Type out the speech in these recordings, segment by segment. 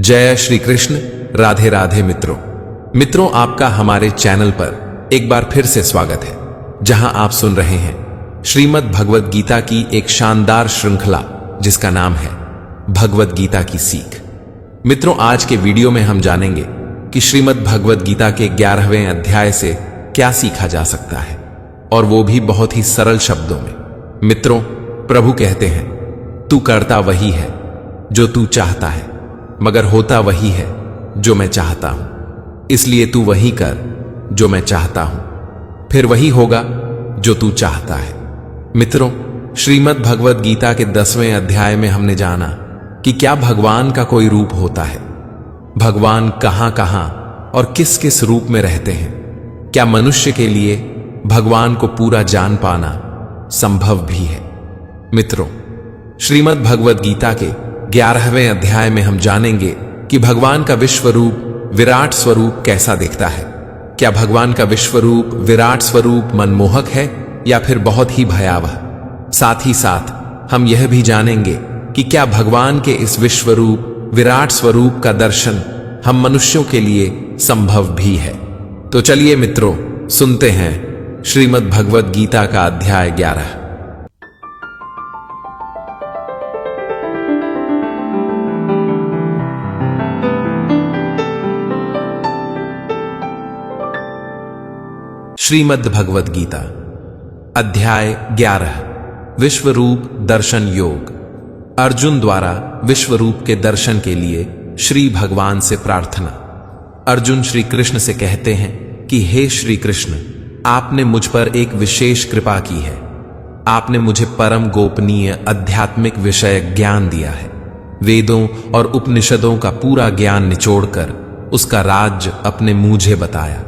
जय श्री कृष्ण। राधे राधे मित्रों, आपका हमारे चैनल पर एक बार फिर से स्वागत है, जहां आप सुन रहे हैं श्रीमद् भगवद गीता की एक शानदार श्रृंखला जिसका नाम है भगवद गीता की सीख। मित्रों, आज के वीडियो में हम जानेंगे कि श्रीमद् भगवद गीता के 11वें अध्याय से क्या सीखा जा सकता है, और वो भी बहुत ही सरल शब्दों में। मित्रों, प्रभु कहते हैं, तू करता वही है जो तू चाहता है, मगर होता वही है जो मैं चाहता हूं। इसलिए तू वही कर जो मैं चाहता हूं, फिर वही होगा जो तू चाहता है। मित्रों, श्रीमद् भगवद गीता के 10वें अध्याय में हमने जाना कि क्या भगवान का कोई रूप होता है, भगवान कहां कहां और किस किस रूप में रहते हैं, क्या मनुष्य के लिए भगवान को पूरा जान पाना संभव भी है। मित्रों, श्रीमद् भगवद गीता के 11वें अध्याय में हम जानेंगे कि भगवान का विश्व रूप, विराट स्वरूप कैसा दिखता है। क्या भगवान का विश्व रूप, विराट स्वरूप मनमोहक है या फिर बहुत ही भयावह। साथ ही साथ हम यह भी जानेंगे कि क्या भगवान के इस विश्व रूप, विराट स्वरूप का दर्शन हम मनुष्यों के लिए संभव भी है। तो चलिए मित्रों, सुनते हैं श्रीमद् भगवद गीता का अध्याय 11। श्रीमद् भगवद गीता अध्याय 11, विश्वरूप दर्शन योग। अर्जुन द्वारा विश्वरूप के दर्शन के लिए श्री भगवान से प्रार्थना। अर्जुन श्री कृष्ण से कहते हैं कि हे श्री कृष्ण, आपने मुझ पर एक विशेष कृपा की है। आपने मुझे परम गोपनीय आध्यात्मिक विषय ज्ञान दिया है। वेदों और उपनिषदों का पूरा ज्ञान निचोड़कर उसका राज्य अपने मुझे बताया।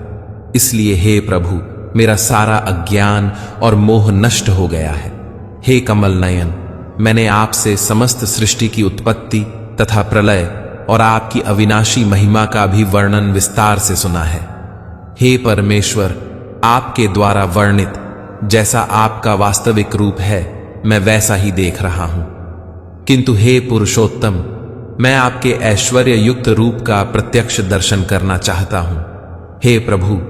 इसलिए हे प्रभु, मेरा सारा अज्ञान और मोह नष्ट हो गया है। हे कमल नयन, मैंने आपसे समस्त सृष्टि की उत्पत्ति तथा प्रलय और आपकी अविनाशी महिमा का भी वर्णन विस्तार से सुना है। हे परमेश्वर, आपके द्वारा वर्णित जैसा आपका वास्तविक रूप है, मैं वैसा ही देख रहा हूं। किंतु हे पुरुषोत्तम, मैं आपके ऐश्वर्य युक्त रूप का प्रत्यक्ष दर्शन करना चाहता हूं। हे प्रभु,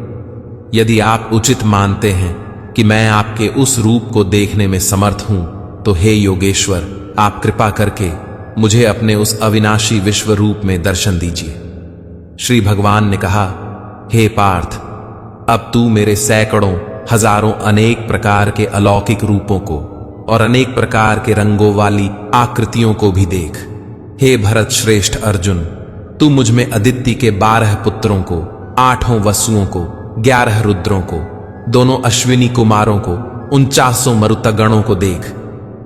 यदि आप उचित मानते हैं कि मैं आपके उस रूप को देखने में समर्थ हूं, तो हे योगेश्वर, आप कृपा करके मुझे अपने उस अविनाशी विश्व रूप में दर्शन दीजिए। श्री भगवान ने कहा, हे पार्थ, अब तू मेरे सैकड़ों, हजारों, अनेक प्रकार के अलौकिक रूपों को और अनेक प्रकार के रंगों वाली आकृतियों को भी देख। हे भरत श्रेष्ठ अर्जुन, तू मुझ में अदिति के 12 पुत्रों को, 8 वसुओं को, 11 रुद्रों को, दोनों अश्विनी कुमारों को, 49 मरुतगणों को देख,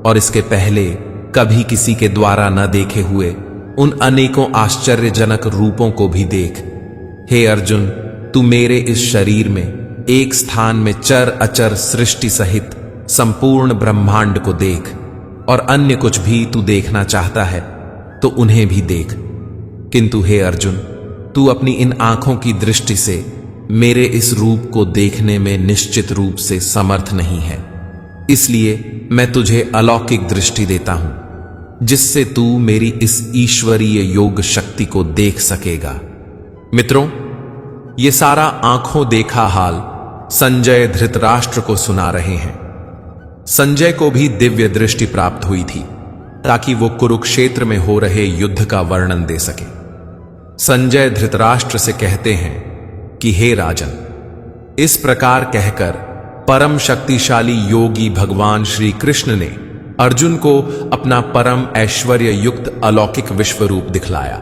और इसके पहले कभी किसी के द्वारा न देखे हुए उन अनेकों आश्चर्यजनक रूपों को भी देख। हे अर्जुन, तू मेरे इस शरीर में एक स्थान में चर अचर सृष्टि सहित संपूर्ण ब्रह्मांड को देख, और अन्य कुछ भी तू देखना चाहता है तो उन्हें भी देख। किंतु हे अर्जुन, तू अपनी इन आंखों की दृष्टि से मेरे इस रूप को देखने में निश्चित रूप से समर्थ नहीं है। इसलिए मैं तुझे अलौकिक दृष्टि देता हूं, जिससे तू मेरी इस ईश्वरीय योग शक्ति को देख सकेगा। मित्रों, ये सारा आंखों देखा हाल संजय धृतराष्ट्र को सुना रहे हैं। संजय को भी दिव्य दृष्टि प्राप्त हुई थी, ताकि वो कुरुक्षेत्र में हो रहे युद्ध का वर्णन दे सके। संजय धृतराष्ट्र से कहते हैं कि हे राजन, इस प्रकार कहकर परम शक्तिशाली योगी भगवान श्री कृष्ण ने अर्जुन को अपना परम ऐश्वर्य युक्त अलौकिक विश्व रूप दिखलाया।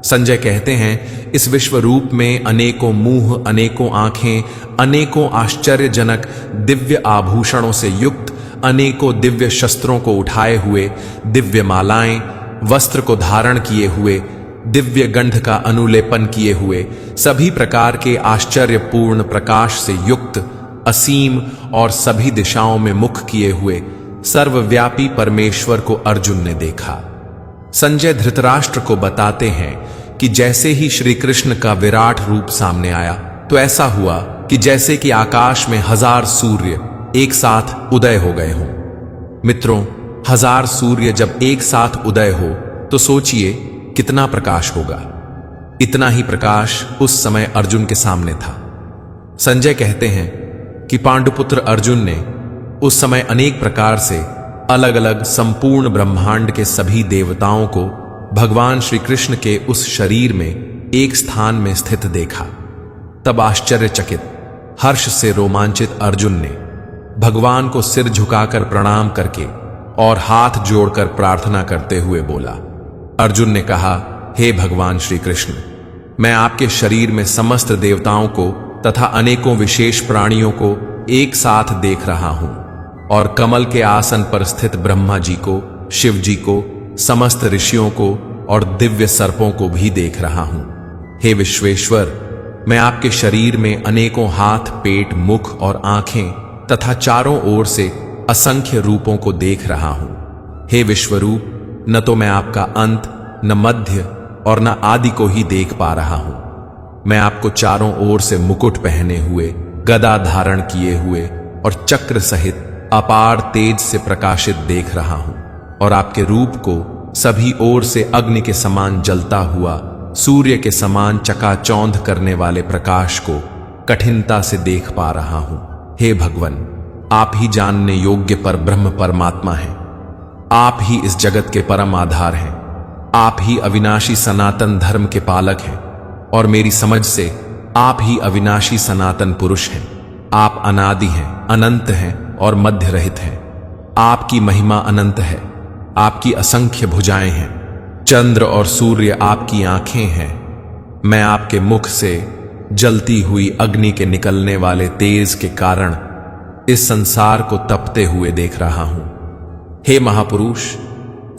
संजय कहते हैं, इस विश्व रूप में अनेकों मुंह, अनेकों आंखें, अनेकों आश्चर्यजनक दिव्य आभूषणों से युक्त, अनेकों दिव्य शस्त्रों को उठाए हुए, दिव्य मालाएं, वस्त्र को धारण किए हुए, दिव्य गंध का अनुलेपन किए हुए, सभी प्रकार के आश्चर्यपूर्ण प्रकाश से युक्त, असीम और सभी दिशाओं में मुख किए हुए सर्वव्यापी परमेश्वर को अर्जुन ने देखा। संजय धृतराष्ट्र को बताते हैं कि जैसे ही श्री कृष्ण का विराट रूप सामने आया, तो ऐसा हुआ कि जैसे कि आकाश में 1000 सूर्य एक साथ उदय हो गए हों। मित्रों, 1000 सूर्य जब एक साथ उदय हो तो सोचिए कितना प्रकाश होगा। इतना ही प्रकाश उस समय अर्जुन के सामने था। संजय कहते हैं कि पांडुपुत्र अर्जुन ने उस समय अनेक प्रकार से अलग अलग संपूर्ण ब्रह्मांड के सभी देवताओं को भगवान श्री कृष्ण के उस शरीर में एक स्थान में स्थित देखा। तब आश्चर्यचकित, हर्ष से रोमांचित अर्जुन ने भगवान को सिर झुकाकर प्रणाम करके और हाथ जोड़कर प्रार्थना करते हुए बोला। अर्जुन ने कहा, हे भगवान श्री कृष्ण, मैं आपके शरीर में समस्त देवताओं को तथा अनेकों विशेष प्राणियों को एक साथ देख रहा हूं और कमल के आसन पर स्थित ब्रह्मा जी को, शिव जी को, समस्त ऋषियों को और दिव्य सर्पों को भी देख रहा हूं। हे विश्वेश्वर, मैं आपके शरीर में अनेकों हाथ, पेट, मुख और आंखें तथा चारों ओर से असंख्य रूपों को देख रहा हूं। हे विश्वरूप, न तो मैं आपका अंत, न मध्य और न आदि को ही देख पा रहा हूं। मैं आपको चारों ओर से मुकुट पहने हुए, गदा धारण किए हुए और चक्र सहित अपार तेज से प्रकाशित देख रहा हूं और आपके रूप को सभी ओर से अग्नि के समान जलता हुआ, सूर्य के समान चकाचौंध करने वाले प्रकाश को कठिनता से देख पा रहा हूं। हे भगवन, आप ही जानने योग्य पर ब्रह्म परमात्मा हैं। आप ही इस जगत के परम आधार हैं। आप ही अविनाशी सनातन धर्म के पालक हैं और मेरी समझ से आप ही अविनाशी सनातन पुरुष हैं। आप अनादि हैं, अनंत हैं और मध्य रहित हैं। आपकी महिमा अनंत है। आपकी असंख्य भुजाएं हैं। चंद्र और सूर्य आपकी आंखें हैं। मैं आपके मुख से जलती हुई अग्नि के निकलने वाले तेज के कारण इस संसार को तपते हुए देख रहा हूं। हे महापुरुष,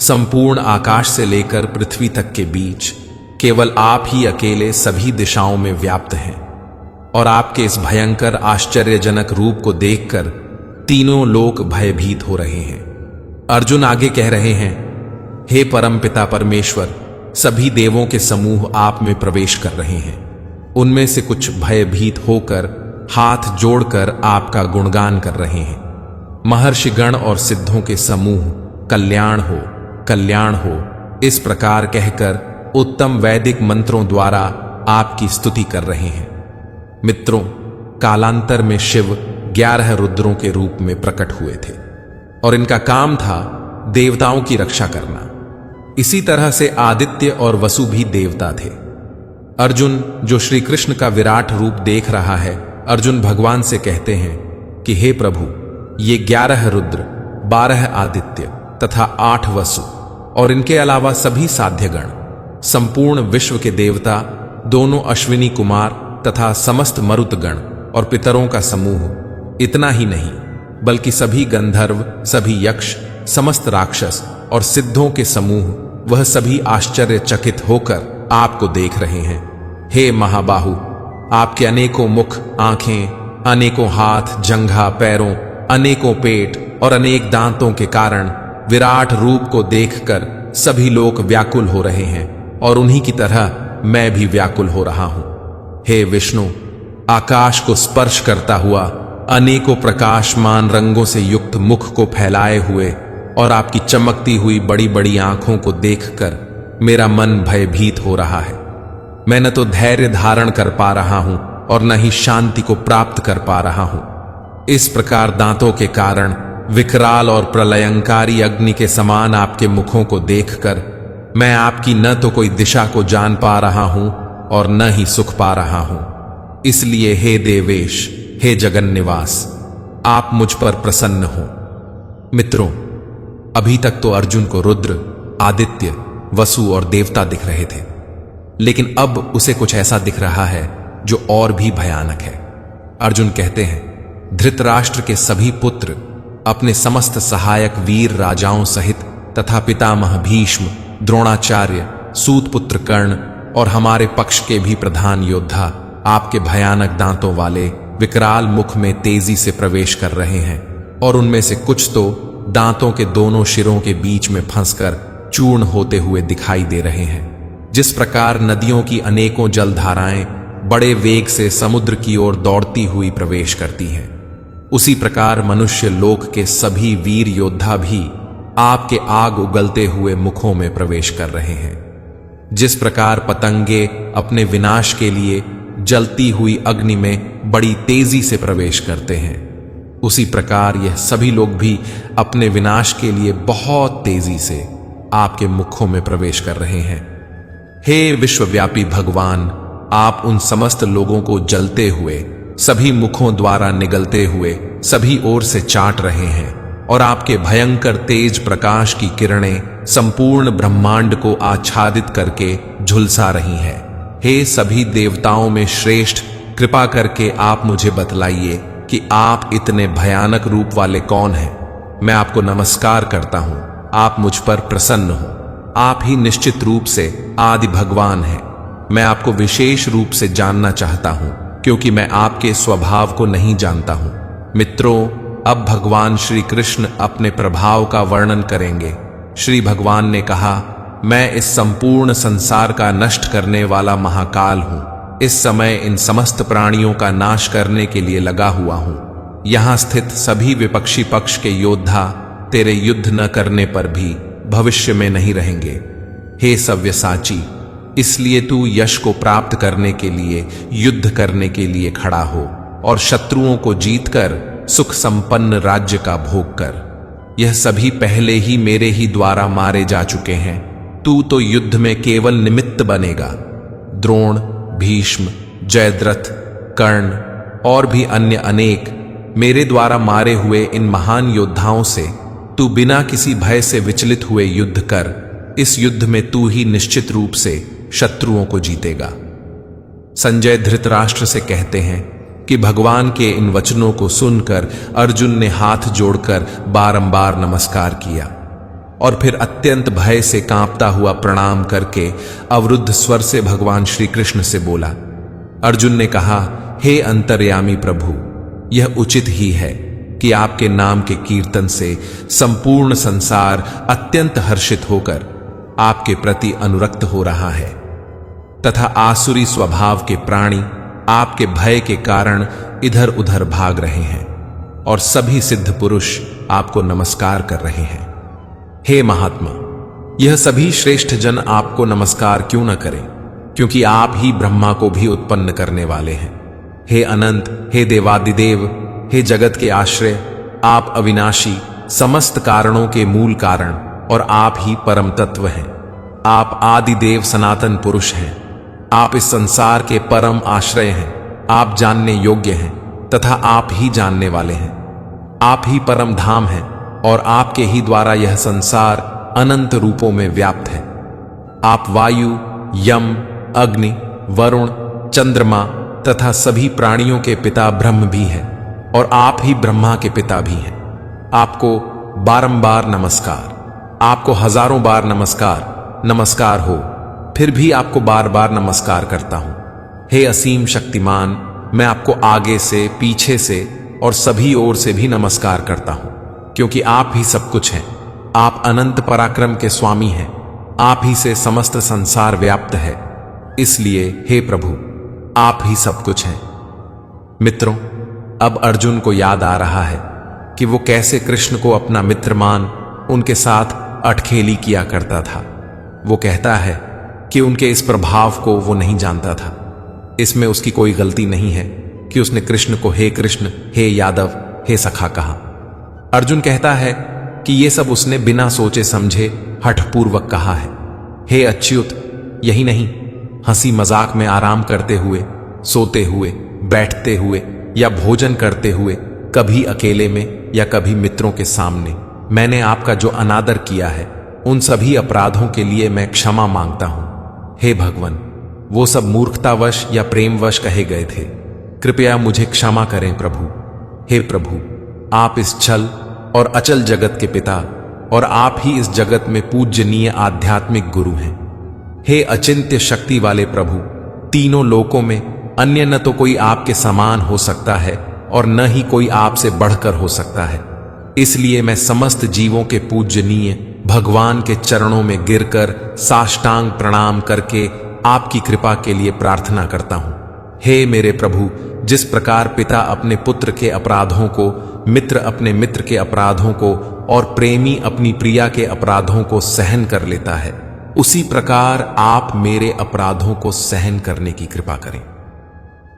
संपूर्ण आकाश से लेकर पृथ्वी तक के बीच केवल आप ही अकेले सभी दिशाओं में व्याप्त हैं और आपके इस भयंकर आश्चर्यजनक रूप को देखकर तीनों लोक भयभीत हो रहे हैं। अर्जुन आगे कह रहे हैं, हे परमपिता परमेश्वर, सभी देवों के समूह आप में प्रवेश कर रहे हैं। उनमें से कुछ भयभीत होकर हाथ जोड़कर आपका गुणगान कर रहे हैं। महर्षिगण और सिद्धों के समूह कल्याण हो, कल्याण हो, इस प्रकार कहकर उत्तम वैदिक मंत्रों द्वारा आपकी स्तुति कर रहे हैं। मित्रों, कालांतर में शिव 11 रुद्रों के रूप में प्रकट हुए थे और इनका काम था देवताओं की रक्षा करना। इसी तरह से आदित्य और वसु भी देवता थे। अर्जुन जो श्री कृष्ण का विराट रूप देख रहा है, अर्जुन भगवान से कहते हैं कि हे प्रभु, ये 11 रुद्र, 12 आदित्य तथा 8 वसु और इनके अलावा सभी साध्यगण, संपूर्ण विश्व के देवता, दोनों अश्विनी कुमार तथा समस्त मरुतगण और पितरों का समूह, इतना ही नहीं बल्कि सभी गंधर्व, सभी यक्ष, समस्त राक्षस और सिद्धों के समूह, वह सभी आश्चर्यचकित होकर आपको देख रहे हैं। हे महाबाहु, आपके अनेकों मुख, आंखें, अनेकों हाथ, जंघा, पैरों, अनेकों पेट और अनेक दांतों के कारण विराट रूप को देखकर सभी लोग व्याकुल हो रहे हैं और उन्हीं की तरह मैं भी व्याकुल हो रहा हूं। हे विष्णु, आकाश को स्पर्श करता हुआ अनेकों प्रकाशमान रंगों से युक्त मुख को फैलाए हुए और आपकी चमकती हुई बड़ी बड़ी आंखों को देखकर मेरा मन भयभीत हो रहा है। मैं न तो धैर्य धारण कर पा रहा हूं और न ही शांति को प्राप्त कर पा रहा हूं। इस प्रकार दांतों के कारण विकराल और प्रलयंकारी अग्नि के समान आपके मुखों को देखकर मैं आपकी न तो कोई दिशा को जान पा रहा हूं और न ही सुख पा रहा हूं। इसलिए हे देवेश, हे जगन निवास, आप मुझ पर प्रसन्न हो। मित्रों, अभी तक तो अर्जुन को रुद्र, आदित्य, वसु और देवता दिख रहे थे, लेकिन अब उसे कुछ ऐसा दिख रहा है जो और भी भयानक है। अर्जुन कहते हैं, धृतराष्ट्र के सभी पुत्र अपने समस्त सहायक वीर राजाओं सहित तथा पितामह भीष्म, द्रोणाचार्य, सूतपुत्र कर्ण और हमारे पक्ष के भी प्रधान योद्धा आपके भयानक दांतों वाले विकराल मुख में तेजी से प्रवेश कर रहे हैं और उनमें से कुछ तो दांतों के दोनों शिरों के बीच में फंसकर चूर्ण होते हुए दिखाई दे रहे हैं। जिस प्रकार नदियों की अनेकों जलधाराएं बड़े वेग से समुद्र की ओर दौड़ती हुई प्रवेश करती हैं, उसी प्रकार मनुष्य लोक के सभी वीर योद्धा भी आपके आग उगलते हुए मुखों में प्रवेश कर रहे हैं। जिस प्रकार पतंगे अपने विनाश के लिए जलती हुई अग्नि में बड़ी तेजी से प्रवेश करते हैं, उसी प्रकार यह सभी लोग भी अपने विनाश के लिए बहुत तेजी से आपके मुखों में प्रवेश कर रहे हैं। हे विश्वव्यापी भगवान, आप उन समस्त लोगों को जलते हुए, सभी मुखों द्वारा निगलते हुए सभी ओर से चाट रहे हैं और आपके भयंकर तेज प्रकाश की किरणें संपूर्ण ब्रह्मांड को आच्छादित करके झुलसा रही हैं। हे सभी देवताओं में श्रेष्ठ, कृपा करके आप मुझे बतलाइए कि आप इतने भयानक रूप वाले कौन हैं। मैं आपको नमस्कार करता हूं, आप मुझ पर प्रसन्न हो। आप ही निश्चित रूप से आदि भगवान हैं। मैं आपको विशेष रूप से जानना चाहता हूं, क्योंकि मैं आपके स्वभाव को नहीं जानता हूं। मित्रों, अब भगवान श्री कृष्ण अपने प्रभाव का वर्णन करेंगे। श्री भगवान ने कहा, मैं इस संपूर्ण संसार का नष्ट करने वाला महाकाल हूं। इस समय इन समस्त प्राणियों का नाश करने के लिए लगा हुआ हूं। यहां स्थित सभी विपक्षी पक्ष के योद्धा तेरे युद्ध न करने पर भी भविष्य में नहीं रहेंगे। हे सव्यसाची, इसलिए तू यश को प्राप्त करने के लिए युद्ध करने के लिए खड़ा हो और शत्रुओं को जीतकर सुख संपन्न राज्य का भोग कर। यह सभी पहले ही मेरे ही द्वारा मारे जा चुके हैं। तू तो युद्ध में केवल निमित्त बनेगा। द्रोण, भीष्म, जयद्रथ, कर्ण और भी अन्य अनेक मेरे द्वारा मारे हुए इन महान योद्धाओं से तू बिना किसी भय से विचलित हुए युद्ध कर। इस युद्ध में तू ही निश्चित रूप से शत्रुओं को जीतेगा। संजय धृतराष्ट्र से कहते हैं कि भगवान के इन वचनों को सुनकर अर्जुन ने हाथ जोड़कर बारंबार नमस्कार किया और फिर अत्यंत भय से कांपता हुआ प्रणाम करके अवरुद्ध स्वर से भगवान श्री कृष्ण से बोला। अर्जुन ने कहा, हे अंतर्यामी प्रभु, यह उचित ही है कि आपके नाम के कीर्तन से संपूर्ण संसार अत्यंत हर्षित होकर आपके प्रति अनुरक्त हो रहा है तथा आसुरी स्वभाव के प्राणी आपके भय के कारण इधर उधर भाग रहे हैं और सभी सिद्ध पुरुष आपको नमस्कार कर रहे हैं। हे महात्मा, यह सभी श्रेष्ठ जन आपको नमस्कार क्यों न करें, क्योंकि आप ही ब्रह्मा को भी उत्पन्न करने वाले हैं। हे अनंत, हे देवादिदेव, हे जगत के आश्रय, आप अविनाशी, समस्त कारणों के मूल कारण और आप ही परम तत्व हैं। आप आदि देव सनातन पुरुष हैं। आप इस संसार के परम आश्रय हैं। आप जानने योग्य हैं तथा आप ही जानने वाले हैं। आप ही परम धाम हैं और आपके ही द्वारा यह संसार अनंत रूपों में व्याप्त है। आप वायु, यम, अग्नि, वरुण, चंद्रमा तथा सभी प्राणियों के पिता ब्रह्म भी हैं और आप ही ब्रह्मा के पिता भी हैं। आपको बारंबार नमस्कार, आपको हजारों बार नमस्कार हो, फिर भी आपको बार बार नमस्कार करता हूं। हे असीम शक्तिमान, मैं आपको आगे से, पीछे से और सभी ओर से भी नमस्कार करता हूं, क्योंकि आप ही सब कुछ हैं। आप अनंत पराक्रम के स्वामी हैं। आप ही से समस्त संसार व्याप्त है। इसलिए हे प्रभु, आप ही सब कुछ हैं। मित्रों, अब अर्जुन को याद आ रहा है कि वो कैसे कृष्ण को अपना मित्र मान उनके साथ अटखेली किया करता था। वो कहता है कि उनके इस प्रभाव को वो नहीं जानता था। इसमें उसकी कोई गलती नहीं है कि उसने कृष्ण को हे कृष्ण, हे यादव, हे सखा कहा। अर्जुन कहता है कि ये सब उसने बिना सोचे समझे हठपूर्वक कहा है। हे अच्युत, यही नहीं, हंसी मजाक में आराम करते हुए, सोते हुए, बैठते हुए या भोजन करते हुए, कभी अकेले में या कभी मित्रों के सामने मैंने आपका जो अनादर किया है, उन सभी अपराधों के लिए मैं क्षमा मांगता हूं। हे भगवान, वो सब मूर्खतावश या प्रेमवश कहे गए थे। कृपया मुझे क्षमा करें प्रभु। हे प्रभु, आप इस छल और अचल जगत के पिता और आप ही इस जगत में पूज्यनीय आध्यात्मिक गुरु हैं। हे अचिंत्य शक्ति वाले प्रभु, तीनों लोकों में अन्य न तो कोई आपके समान हो सकता है और न ही कोई आपसे बढ़कर हो सकता है। इसलिए मैं समस्त जीवों के पूज्यनीय भगवान के चरणों में गिरकर साष्टांग प्रणाम करके आपकी कृपा के लिए प्रार्थना करता हूं। हे मेरे प्रभु, जिस प्रकार पिता अपने पुत्र के अपराधों को, मित्र अपने मित्र के अपराधों को और प्रेमी अपनी प्रिया के अपराधों को सहन कर लेता है, उसी प्रकार आप मेरे अपराधों को सहन करने की कृपा करें।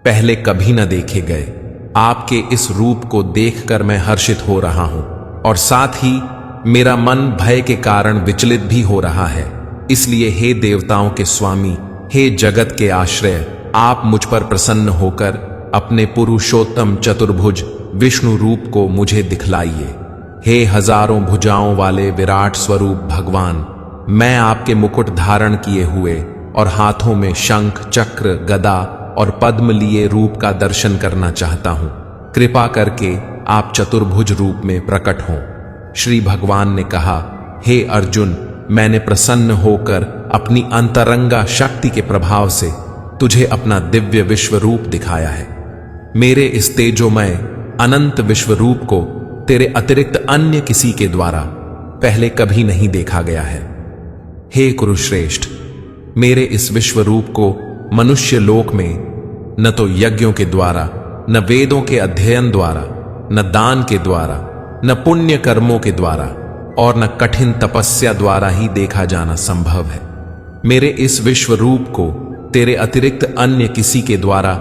पहले कभी न देखे गए आपके इस रूप को देखकर मैं हर्षित हो रहा हूं और साथ ही मेरा मन भय के कारण विचलित भी हो रहा है। इसलिए हे देवताओं के स्वामी, हे जगत के आश्रय, आप मुझ पर प्रसन्न होकर अपने पुरुषोत्तम चतुर्भुज विष्णु रूप को मुझे दिखलाइए। हे हजारों भुजाओं वाले विराट स्वरूप भगवान, मैं आपके मुकुट धारण किए हुए और हाथों में शंख, चक्र, गदा और पद्म लिए रूप का दर्शन करना चाहता हूं। कृपा करके आप चतुर्भुज रूप में प्रकट हों। श्री भगवान ने कहा, हे अर्जुन, मैंने प्रसन्न होकर अपनी अंतरंगा शक्ति के प्रभाव से तुझे अपना दिव्य विश्व रूप दिखाया है। मेरे इस तेजोमय अनंत विश्व रूप को तेरे अतिरिक्त अन्य किसी के द्वारा पहले कभी नहीं देखा गया है। हे कुरुश्रेष्ठ, मेरे इस विश्व रूप को मनुष्य लोक में न तो यज्ञों के द्वारा, न वेदों के अध्ययन द्वारा, न दान के द्वारा, न पुण्य कर्मों के द्वारा और न कठिन तपस्या द्वारा ही देखा जाना संभव है। मेरे इस विश्व रूप को तेरे अतिरिक्त अन्य किसी के द्वारा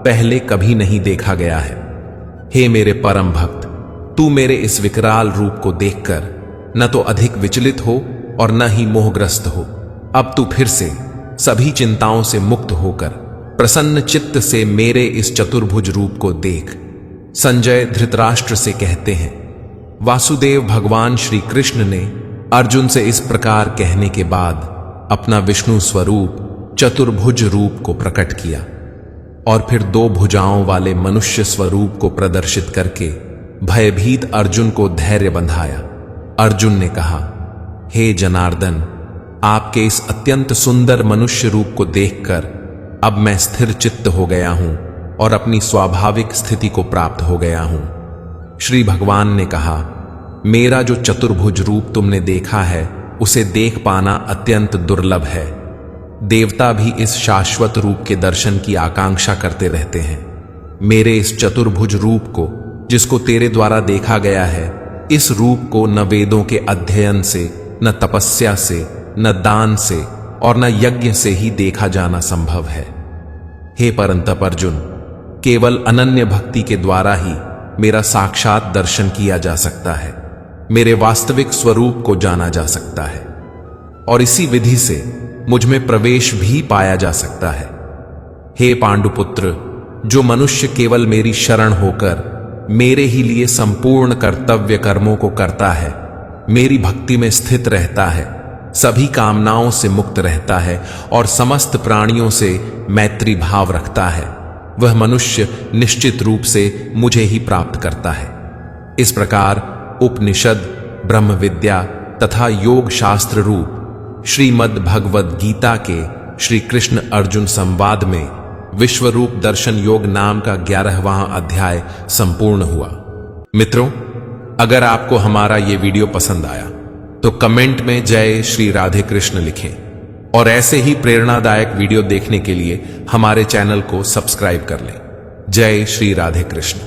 पहले कभी नहीं देखा गया है। हे मेरे परम भक्त, तू मेरे इस विकराल रूप को देखकर न तो अधिक विचलित हो और न ही मोहग्रस्त हो। अब तू फिर से सभी चिंताओं से मुक्त होकर प्रसन्न चित्त से मेरे इस चतुर्भुज रूप को देख। संजय धृतराष्ट्र से कहते हैं, वासुदेव भगवान श्री कृष्ण ने अर्जुन से इस प्रकार कहने के बाद अपना विष्णु स्वरूप चतुर्भुज रूप को प्रकट किया और फिर 2 भुजाओं वाले मनुष्य स्वरूप को प्रदर्शित करके भयभीत अर्जुन को धैर्य बंधाया। अर्जुन ने कहा, हे जनार्दन, आपके इस अत्यंत सुंदर मनुष्य रूप को देखकर अब मैं स्थिर चित्त हो गया हूं और अपनी स्वाभाविक स्थिति को प्राप्त हो गया हूं। श्री भगवान ने कहा, मेरा जो चतुर्भुज रूप तुमने देखा है उसे देख पाना अत्यंत दुर्लभ है। देवता भी इस शाश्वत रूप के दर्शन की आकांक्षा करते रहते हैं। मेरे इस चतुर्भुज रूप को, जिसको तेरे द्वारा देखा गया है, इस रूप को न वेदों के अध्ययन से, न तपस्या से, न दान से और न यज्ञ से ही देखा जाना संभव है। हे परंतप अर्जुन, केवल अनन्य भक्ति के द्वारा ही मेरा साक्षात दर्शन किया जा सकता है, मेरे वास्तविक स्वरूप को जाना जा सकता है और इसी विधि से मुझ में प्रवेश भी पाया जा सकता है। हे पांडुपुत्र, जो मनुष्य केवल मेरी शरण होकर मेरे ही लिए संपूर्ण कर्तव्य कर्मों को करता है, मेरी भक्ति में स्थित रहता है, सभी कामनाओं से मुक्त रहता है और समस्त प्राणियों से मैत्री भाव रखता है, वह मनुष्य निश्चित रूप से मुझे ही प्राप्त करता है। इस प्रकार उपनिषद, ब्रह्म विद्या तथा योग शास्त्र रूप श्रीमद् भगवद गीता के श्री कृष्ण अर्जुन संवाद में विश्वरूप दर्शन योग नाम का 11वां अध्याय संपूर्ण हुआ। मित्रों, अगर आपको हमारा ये वीडियो पसंद आया तो कमेंट में जय श्री राधे कृष्ण लिखें और ऐसे ही प्रेरणादायक वीडियो देखने के लिए हमारे चैनल को सब्सक्राइब कर लें। जय श्री राधे कृष्ण।